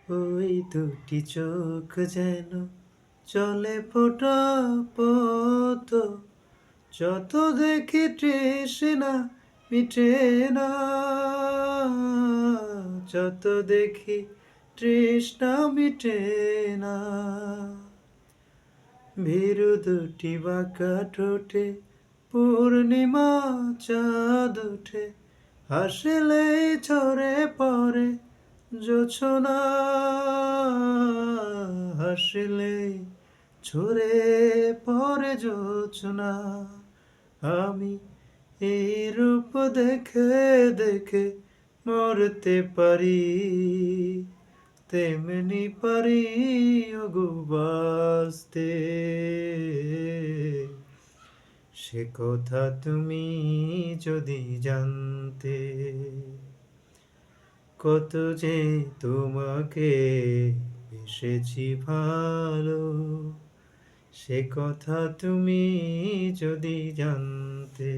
ওই দুটি চোখ যেন চলে ফোঁটা পথ, যত দেখি তৃষ্ণা মিটে না, যত দেখি তৃষ্ণা মিটে না। ভীরু দুটি বাঁকা ঠোঁটে পূর্ণিমা চাঁদ উঠে, হাসলেই ঝরে পড়ে জোছনা, হাসলেই ঝরে পড়ে জোছনা। আমি এই রূপ দেখে দেখে মরতে পারি, তেমনি পারি ওগো বাঁচতে। সে কথা তুমি যদি জানতে, কত যে তোমাকে বেসেছি ভালো, সে কথা তুমি যদি জানতে।